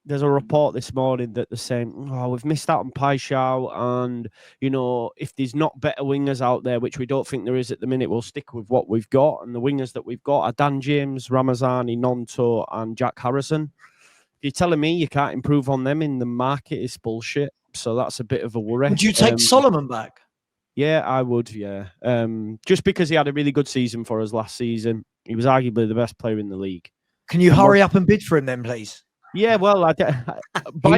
there's a report this morning that they're saying, we've missed out on Paixão, and if there's not better wingers out there, which we don't think there is at the minute, we'll stick with what we've got. And the wingers that we've got are Dan James, Ramazani, Nonto, and Jack Harrison. If you're telling me you can't improve on them in the market, it's bullshit. So that's a bit of a worry. Would you take Solomon back? Yeah, I would. Yeah, just because he had a really good season for us last season. He was arguably the best player in the league. Can you hurry up and bid for him then, please? Yeah, well, he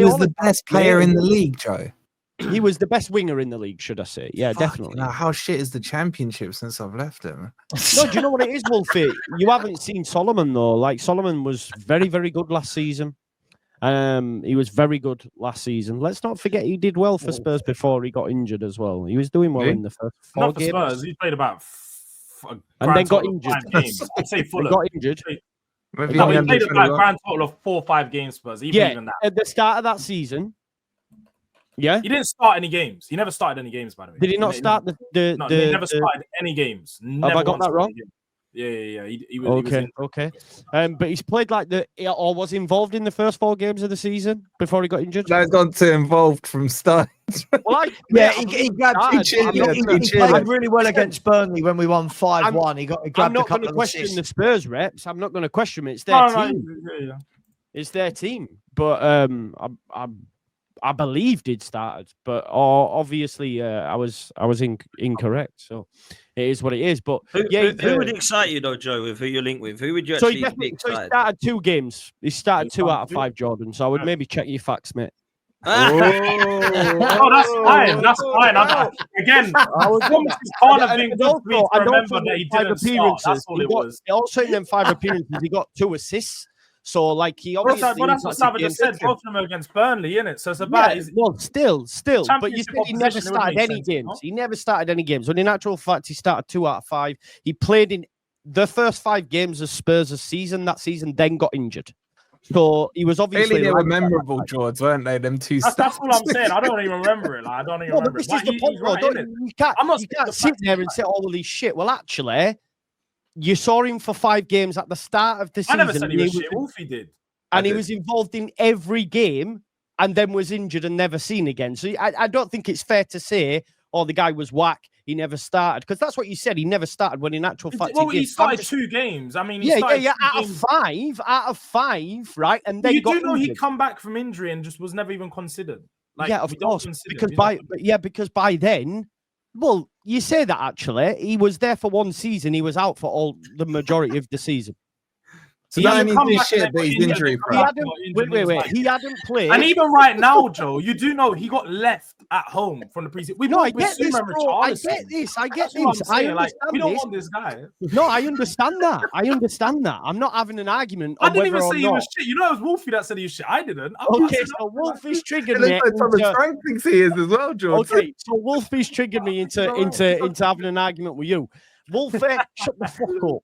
was the best player in the league, Joe. He was the best winger in the league, should I say? Yeah, definitely. Now, how shit is the championship since I've left him? No, do you know what it is, Wolfie? You haven't seen Solomon, though. Like, Solomon was very, very good last season. He was very good last season. Let's not forget he did well for Spurs before he got injured as well. He was doing well in the first 4 games. Not for Spurs. He played about and then got injured. I'd say Fulham. Got injured. He played about a grand total of 4 or 5 games for us. Even that. At the start of that season. Yeah, he didn't start any games. He never started any games, by the way. Did he not start the? No, he never started any games. Have I got that wrong? Yeah. He was okay. But he's played or was involved in the first 4 games of the season before he got injured. No, gone to involved from start. Well, he played really well against Burnley when we won 5-1. He grabbed I'm not a couple going to of question assists. the Spurs reps. I'm not going to question it. It's their team. Yeah. It's their team. But I believed he'd started, but obviously I was incorrect. So it is what it is. But who would excite you though, Joe? With who you link with? Who would you actually be excited? So he started 2 games. He started 2 out of 5, Jordan. So I would maybe check your facts, mate. That's fine. Again, I remember that he didn't start. That's all it was. Also, in them 5 appearances, he got 2 assists. So, he obviously... Well, that's what Savage said. Both of them are against Burnley, innit? So it's about... Still. But you said he never started any games. He never started any games. When in actual fact, he started 2 out of 5. He played in the first 5 games of Spurs' season. That season, then got injured. So he was obviously... Really, they were memorable, George, weren't they? Them 2 That's all I'm saying. I don't even remember it. I don't even remember it. This is the point, you can't sit there and say all of this shit. Well, actually... You saw him for 5 games at the start of the season. I never said he was shit. Wolfie did. And he was involved in every game and then was injured and never seen again. So I don't think it's fair to say, the guy was whack. He never started. Because that's what you said. He never started when in actual fact he started 2 games. I mean, out of 5, right? And then you do know he'd come back from injury and just was never even considered. Of course. Because by then... Well, you say that actually. He was there for 1 season. He was out for the majority of the season. So he hadn't come back shit, but he's injury. Wait. He hadn't played. And even right now, Joe, you do know he got left at home from the preseason. I get this, bro. I get this. We don't want this guy. No, I understand that. I'm not having an argument. I didn't even say he was shit. You know, it was Wolfie that said he was shit. I didn't. Okay, so Wolfie's triggered me. Frank thinks he is as well, George. Okay, so Wolfie's triggered me into having an argument with you. Wolfie, shut the fuck up.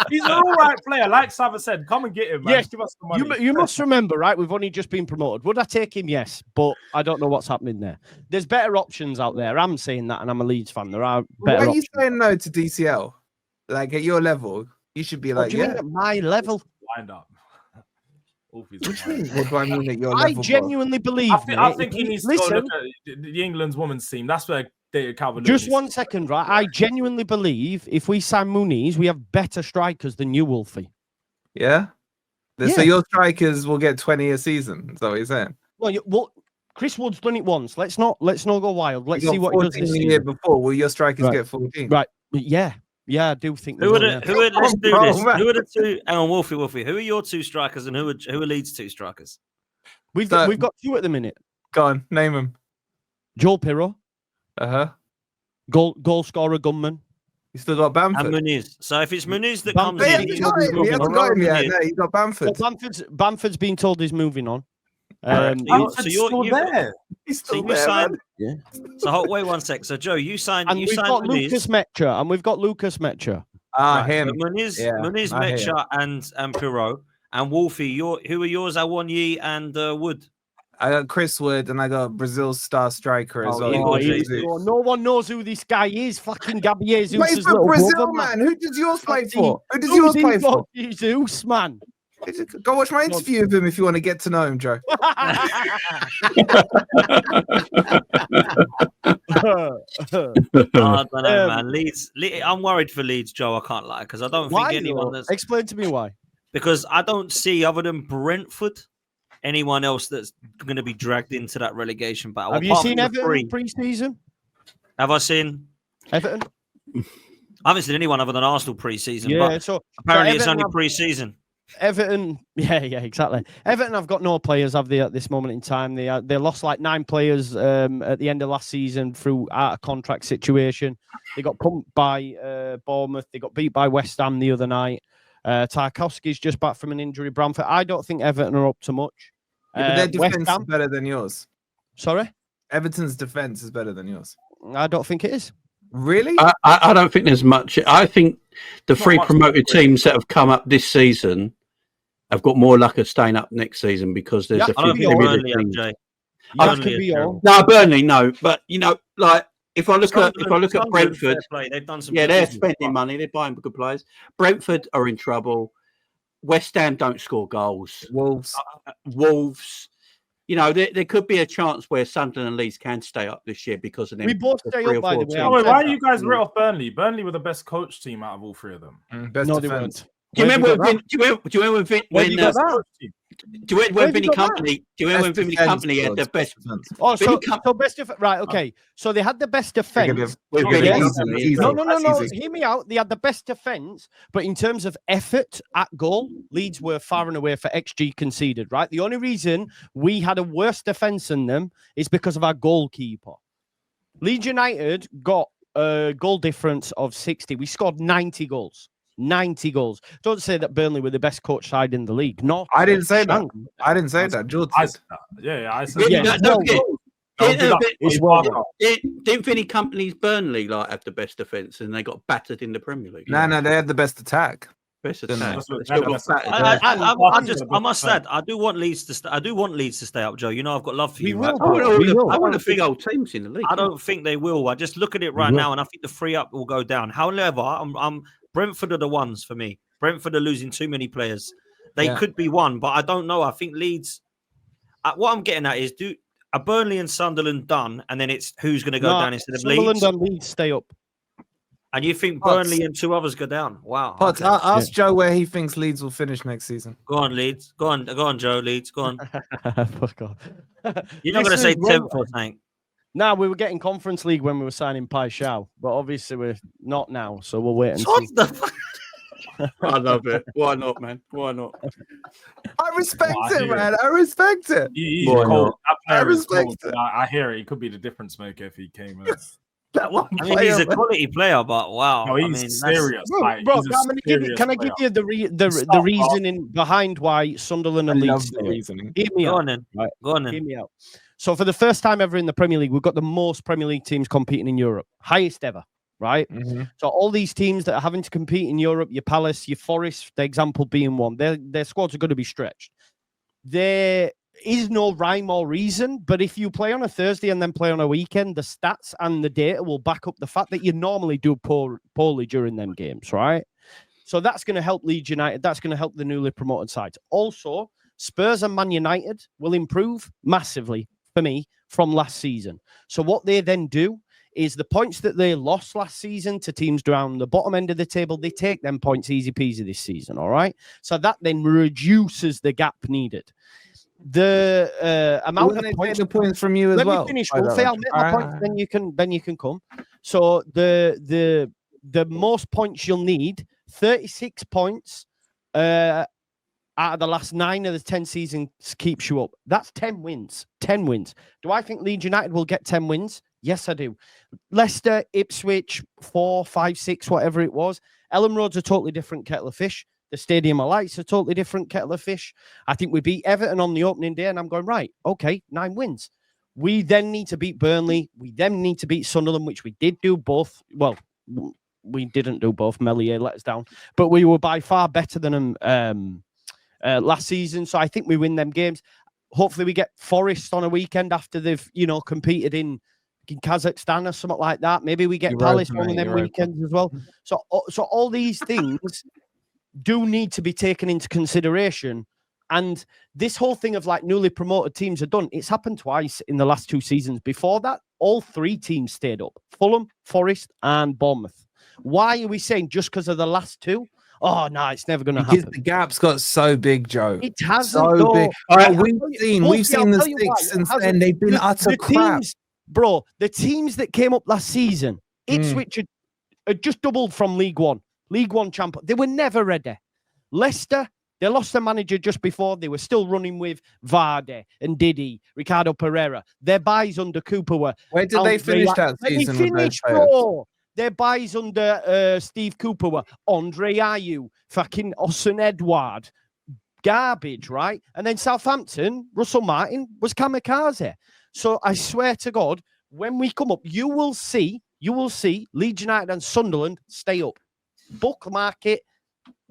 He's an all right player, like Sava said. Come and get him, man. Yes, give us the money. You must remember, right? We've only just been promoted. Would I take him? Yes, but I don't know what's happening there. There's better options out there. I'm saying that, and I'm a Leeds fan. There are better options. Why are you saying no to DCL? Like at your level, you should be like, what do you mean at my level? Wind up. What do I mean at your level? I genuinely believe. I think he needs to go look at the England's women's team. That's where Calvin. Just 1 second, right? I genuinely believe if we sign Muniz, we have better strikers than you, Wolfie. Yeah? So your strikers will get 20 a season. Is that what you're saying? Well, Chris Wood's done it once. Let's not go wild. Let's see what he does this the year before. Will your strikers get 14? Right. Yeah, I do think. Let's do this. Who are the 2? Hang on, Wolfie. Who are your 2 strikers and who are Leeds' 2 strikers? We've got 2 at the minute. Go on, name them. Joel Pirro. Goal scorer gunman. You still got Bamford. And Muniz. So if it's Muniz that comes in, he hasn't got him yet. No, he's got Bamford. Well, Bamford's been told he's moving on. Bamford's still there. He's still there. Yeah. So wait 1 sec. So Joe, you signed. And we've got Lucas Metra, and we've got Lucas Metra. Him. So Muniz, Metra, and Pirro, and Wolfie. Who are yours? Awonyi and Wood. I got Chris Wood and I got Brazil's star striker as well. No one knows who this guy is. Fucking Gabriel Jesus. Plays for Brazil, man. Who does yours play for? Jesus, man. Go watch my interview with him if you want to get to know him, Joe. I don't know, man. Leeds. I'm worried for Leeds, Joe. I can't lie because I don't think anyone. That's... Explain to me why. Because I don't see, other than Brentford, anyone else that's going to be dragged into that relegation battle. Have you seen Everton pre-season? Have I seen Everton? I haven't seen anyone other than Arsenal pre-season. Yeah, but so apparently it's only pre-season. Everton, yeah, exactly. Everton have got no players, have they, at this moment in time? They lost like 9 players at the end of last season through out of contract situation. They got pumped by Bournemouth. They got beat by West Ham the other night. Tarkowski's just back from an injury. Bramford. I don't think Everton are up to much. Yeah, but their defense is better than yours. Sorry? Everton's defense is better than yours. I don't think it is. Really? I don't think there's much. I think the 3 promoted teams that have come up this season have got more luck of staying up next season because there's a few Premier League teams. No, Burnley, no. But like if I look at Brentford, they've done some. Yeah, they're spending money. They're buying good players. Brentford are in trouble. West Ham don't score goals. Wolves. There could be a chance where Sunderland and Leeds can stay up this year because of them. We both stay up, by the way. Why are you guys writ off Burnley? Burnley were the best coach team out of all 3 of them. Best defense. Do you remember when Vinny Company had the best? Oh, so best right? Okay, so they had the best defense. No. Hear me out. They had the best defense, but in terms of effort at goal, Leeds were far and away for XG conceded. Right. The only reason we had a worse defense than them is because of our goalkeeper. Leeds United got a goal difference of 60. We scored 90 goals. 90 goals. Don't say that Burnley were the best coach side in the league. No, I didn't say that. I didn't say that. George said that. Yeah, I said Didn't Vinny Company's Burnley have the best defense and they got battered in the Premier League? No, they had the best attack. I must add, I do want Leeds to stay up, Joe. I've got love for you. I want to big old teams in the league. I don't think they will. I just look at it right now, and I think the 3 up will go down. However, I'm Brentford are the ones for me. Brentford are losing too many players. They could be one, but I don't know. I think Leeds. What I'm getting at is, are Burnley and Sunderland done, and then it's who's going to go down instead of Leeds? Sunderland and Leeds stay up. And you think Burnley and 2 others go down? Wow. Potts, ask Joe where he thinks Leeds will finish next season. Go on, Leeds. Go on, Joe. Leeds. Go on. Fuck off. You're not going to say 10th or something. No, we were getting Conference League when we were signing Pai Shao, but obviously we're not now, so we'll wait and see. I love it. Why not, man? Why not? I respect it, man. I respect it. He's cold. I respect it. I hear it. He could be the difference maker if he came in. He's a quality player, but wow. No, he's serious. Bro, can I give you the reasoning behind why Sunderland and Leeds? Hear me out. Go on then. Hear me out. So for the first time ever in the Premier League, we've got the most Premier League teams competing in Europe. Highest ever, right? Mm-hmm. So all these teams that are having to compete in Europe, your Palace, your Forest, the example being one, their squads are going to be stretched. There is no rhyme or reason, but if you play on a Thursday and then play on a weekend, the stats and the data will back up the fact that you normally do poorly during them games, right? So that's going to help Leeds United. That's going to help the newly promoted sides. Also, Spurs and Man United will improve massively for me from last season. So what they then do is the points that they lost last season to teams down the bottom end of the table, they take them points easy peasy this season, all right? So that then reduces the gap needed. The amount of points, the points from you as well. Let me finish, Wolfie. I'll make my point, then you can come. So the most points you'll need, 36 points out of the last 9 of the 10 seasons keeps you up. That's 10 wins. 10 wins. Do I think Leeds United will get 10 wins? Yes, I do. Leicester, Ipswich, 4, 5, 6, whatever it was. Ellen Road's a totally different kettle of fish. The Stadium of Light's a totally different kettle of fish. I think we beat Everton on the opening day, and I'm going, right, okay, 9 wins. We then need to beat Burnley. We then need to beat Sunderland, which we did do both. Well, we didn't do both. Melier let us down. But we were by far better than them last season. So I think we win them games. Hopefully we get Forest on a weekend after they've, competed in Kazakhstan or something like that. Maybe we get Palace one of them weekends as well. So all these things do need to be taken into consideration. And this whole thing of like newly promoted teams are done. It's happened twice in the last 2 seasons. Before that, all 3 teams stayed up: Fulham, Forest, and Bournemouth. Why are we saying just because of the last 2? Oh no, it's never going to happen. Because the gap's got so big, Joe. It hasn't. So big. We've seen the 6 since then. They've been utter crap. Bro, the teams that came up last season, Ipswich had just doubled from League One champion. They were never ready. Leicester, they lost their manager just before. They were still running with Vardy and Didi, Ricardo Pereira. Their buys under Cooper were... Where did they finish that season? Their buys under Steve Cooper were Andre Ayew, fucking Osun Edouard. Garbage, right? And then Southampton, Russell Martin was kamikaze. So I swear to God, when we come up, you will see Leeds United and Sunderland stay up. Bookmark it,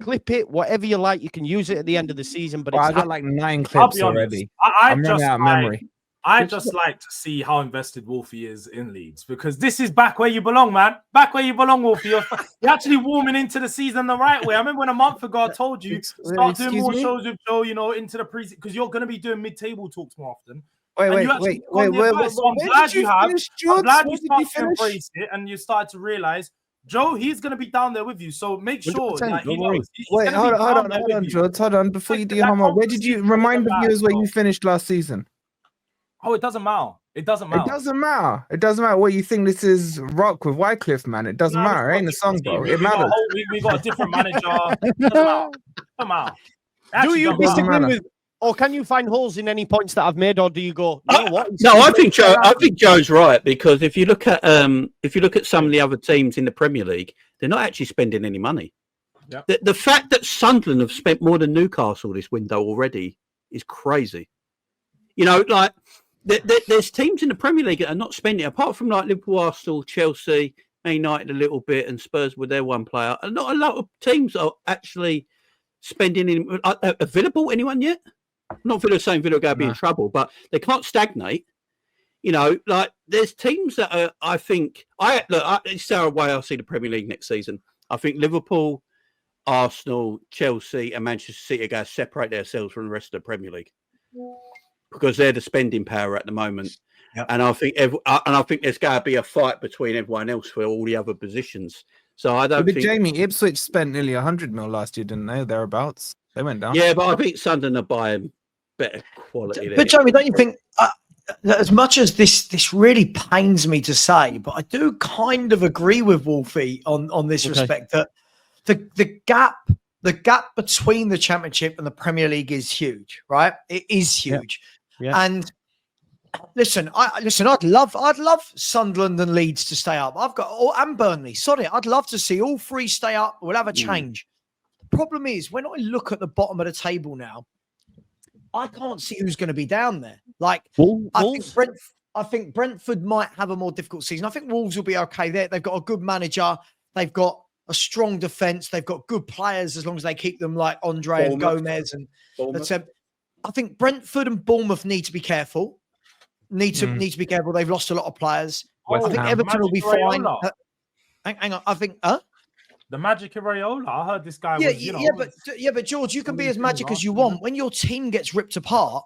clip it, whatever you like. You can use it at the end of the season. But I got like 9 clips already. I'm running out of memory. I just like to see how invested Wolfie is in Leeds, because this is back where you belong, man. Back where you belong, Wolfie. You're actually warming into the season the right way. I remember when a month ago I told you start doing more shows with Joe, into the pre, because you're going to be doing mid-table talks more often. Wait. I'm glad you started to embrace it and you started to realize, Joe, he's going to be down there with you. So make sure that he knows. Wait, hold on, George. Hold on. Before you do your homework, where did you remind the viewers where you finished last season? Oh, it doesn't matter. It doesn't matter. What you think this is rock with Wycliffe, man. It doesn't matter. It ain't a song, bro. It matters. We got a different manager. It doesn't matter. Do you disagree with, or can you find holes in any points that I've made, or do you go, what? No, I think Joe's right, because if you look at some of the other teams in the Premier League, they're not actually spending any money. Yep. The fact that Sunderland have spent more than Newcastle this window already is crazy. Like there's teams in the Premier League that are not spending, apart from like Liverpool, Arsenal, Chelsea, Man United a little bit, and Spurs with their one player. And not a lot of teams are actually spending in. Have Villa bought anyone yet? Not Villa saying Villa are going to be in trouble, but they can't stagnate. Like there's teams that are. I think it's the way I see the Premier League next season. I think Liverpool, Arsenal, Chelsea, and Manchester City are going to separate themselves from the rest of the Premier League, because they're the spending power at the moment. Yep. And I think there's going to be a fight between everyone else for all the other positions. So I don't think... Jamie, Ipswich spent nearly 100 mil last year, didn't they? Thereabouts. They went down. Yeah, but I think Sunderland are buying better quality. But Jamie, don't you think, as much as this really pains me to say, but I do kind of agree with Wolfie on this respect, that the gap between the Championship and the Premier League is huge, right? It is huge. Yeah. And listen, I'd love Sunderland and Leeds to stay up. And Burnley. Sorry, I'd love to see all 3 stay up. We'll have a change. The problem is, when I look at the bottom of the table now, I can't see who's going to be down there. Like, I think Brentford might have a more difficult season. I think Wolves will be okay. They've got a good manager. They've got a strong defense. They've got good players as long as they keep them like Andre and Gomez. And I think Brentford and Bournemouth need to be careful. Need to be careful. They've lost a lot of players. I think Everton will be fine. Hang on. I think the Magic Areola. I heard this guy. But George, you can be as magic as you want. When your team gets ripped apart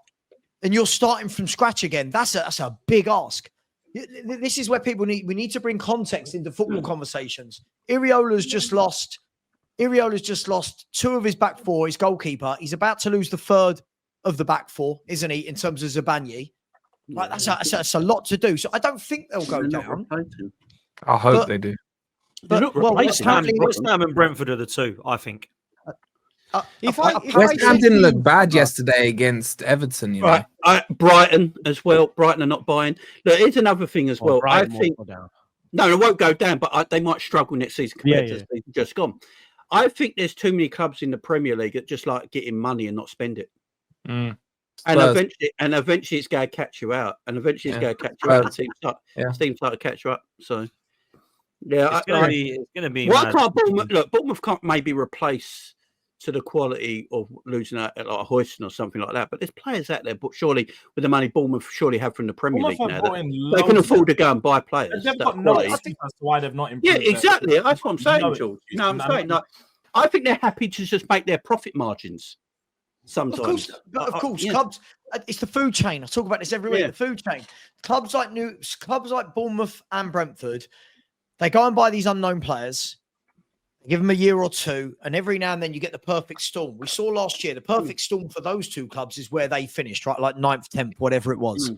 and you're starting from scratch again, that's a big ask. This is where we need to bring context into football conversations. Iriola's just lost 2 of his back 4, his goalkeeper. He's about to lose the 3rd of the back 4, isn't he, in terms of Zabanyi? Like, that's a lot to do. So I don't think they'll go down. I hope they do. But West Ham and Brentford are the 2, I think. West Ham didn't look bad yesterday against Everton. Right. Brighton as well. Brighton are not buying. Look, here's another thing as well. I think no, it won't go down, but they might struggle next season compared to the season just gone. I think there's too many clubs in the Premier League that just like getting money and not spend it. And eventually it's going to catch you out. And eventually it's going to catch you out. Teams start to catch you up. So it's going to be. Why can't Bournemouth can't maybe replace to the quality of losing out at like Hoyston or something like that. But there's players out there, but surely with the money Bournemouth surely have from the Premier League now, they can afford to go and buy players. They've got no excuse as to why they've not improved. Yeah, exactly. That's what I'm saying, George. I'm saying, like, I think they're happy to just make their profit margins. Sometimes, of course, clubs. It's the food chain. I talk about this every week. The food chain. Clubs like Bournemouth and Brentford, they go and buy these unknown players, give them a year or two, and every now and then you get the perfect storm. We saw last year the perfect storm for those two clubs is where they finished, right? Like 9th, 10th, whatever it was.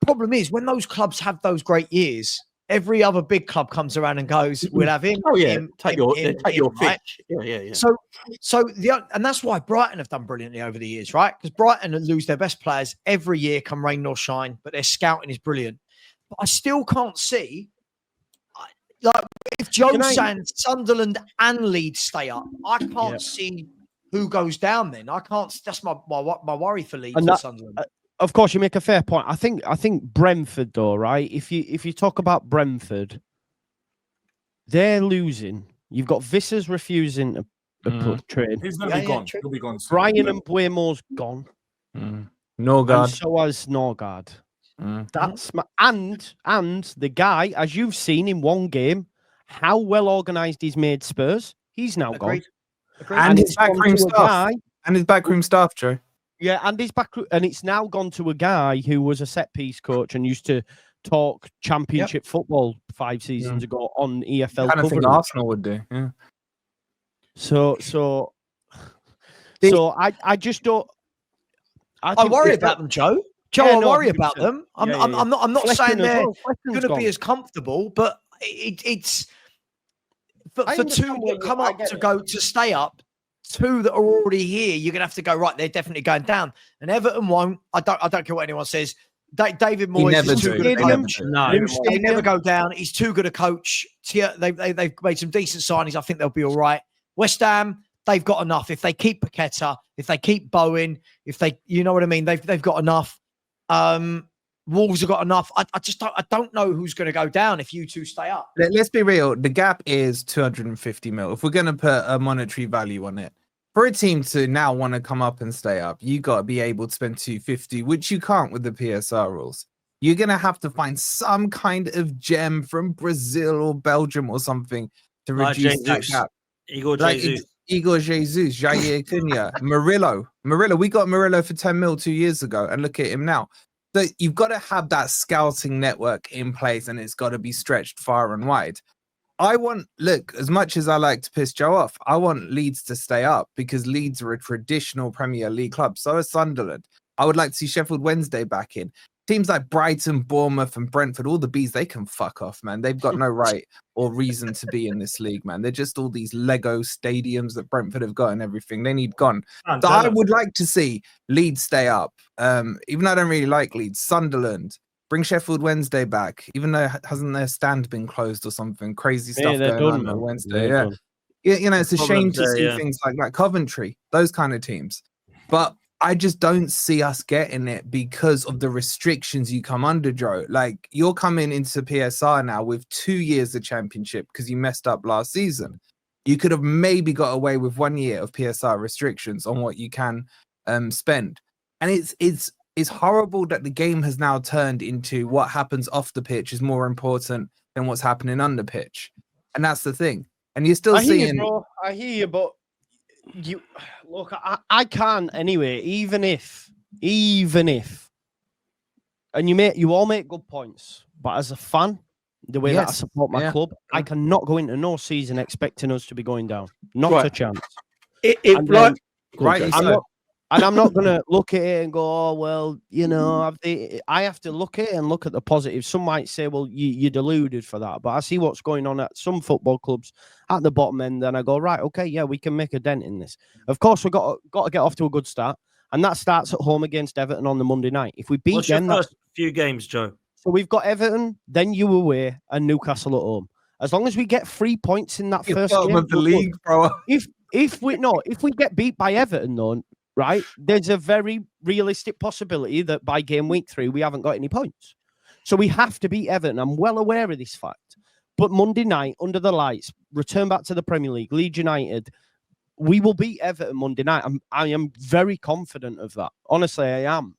Problem is, when those clubs have those great years, every other big club comes around and goes, "We'll have him." Oh yeah, him, take him, your him, right? Fish. Yeah. And that's why Brighton have done brilliantly over the years, right? Because Brighton lose their best players every year, come rain nor shine, but their scouting is brilliant. But I still can't see, like, if Joe's saying Sunderland and Leeds stay up, I can't see who goes down. Then I can't. That's my worry for Leeds and Sunderland. Of course, you make a fair point. I think Brentford, though, right? If you talk about Brentford, they're losing. You've got Visser's refusing to put trade. He's going to be gone. He'll be gone soon. Brian and Buemo's gone. Norgard. And so has Norgard. That's and the guy, as you've seen in one game, how well organised he's made Spurs. He's now gone. And his backroom staff. And his backroom staff, Joe. Yeah, and he's back, and it's now gone to a guy who was a set piece coach and used to talk championship football 5 seasons ago on EFL. Kind of thing Arsenal would do. Yeah. So I just don't. I worry about them, Joe. I worry about them. I'm not saying they're going to be as comfortable, but it's for two that come up to stay up. 2 that are already here, you're gonna have to go right. They're definitely going down, and Everton won't. I don't care what anyone says. David Moyes is too good. They never go down. He's too good a coach. They've made some decent signings. I think they'll be all right. West Ham, they've got enough. If they keep Paqueta, if they keep Bowen, if they, you know what I mean, they've got enough. Wolves have got enough. I don't know who's going to go down if you two stay up. Let's be real. The gap is 250 mil. If we're going to put a monetary value on it, for a team to now want to come up and stay up, you got to be able to spend 250, which you can't with the PSR rules. You're going to have to find some kind of gem from Brazil or Belgium or something to reduce that gap. Igor Jesus, Jair Cunha, Murillo. We got Murillo for 10 mil 2 years ago, and look at him now. So you've got to have that scouting network in place, and it's got to be stretched far and wide. Look, as much as I like to piss Joe off, I want Leeds to stay up because Leeds are a traditional Premier League club. So is Sunderland. I would like to see Sheffield Wednesday back in. Teams like Brighton, Bournemouth, and Brentford, all the bees, they can fuck off, man. They've got no right or reason to be in this league, man. They're just all these Lego stadiums that Brentford have got and everything. They need gone. So I would like to see Leeds stay up. Even though I don't really like Leeds. Sunderland, bring Sheffield Wednesday back, even though hasn't their stand been closed or something? Crazy stuff going on Wednesday. You know, it's a shame to see things like that. Coventry, those kind of teams. But I just don't see us getting it because of the restrictions you come under, Joe. Like, you're coming into PSR now with 2 years of championship because you messed up last season. You could have maybe got away with 1 year of PSR restrictions on what you can spend. And it's horrible that the game has now turned into what happens off the pitch is more important than what's happening on the pitch. And that's the thing. And you're still seeing... I hear you, but you look, I can't anyway, even if and you all make good points, but as a fan, the way that I support my club, I cannot go into no season expecting us to be going down. Not a chance. I'm not going to look at it and go, oh, well, you know, I have to look at it and look at the positives. Some might say, well, you're deluded for that. But I see what's going on at some football clubs at the bottom end. And I go, right, okay, yeah, we can make a dent in this. Of course, we've got to get off to a good start. And that starts at home against Everton on the Monday night. If we beat them... What's your first few games, Joe? So we've got Everton, then you away, and Newcastle at home. As long as we get 3 points in that first game... of the league, bro. If we get beat by Everton, though... Right, there's a very realistic possibility that by game week 3 we haven't got any points, so we have to beat Everton. I'm well aware of this fact, but Monday night under the lights, return back to the Premier League, Leeds United, we will beat Everton Monday night. I am very confident of that. Honestly, I am.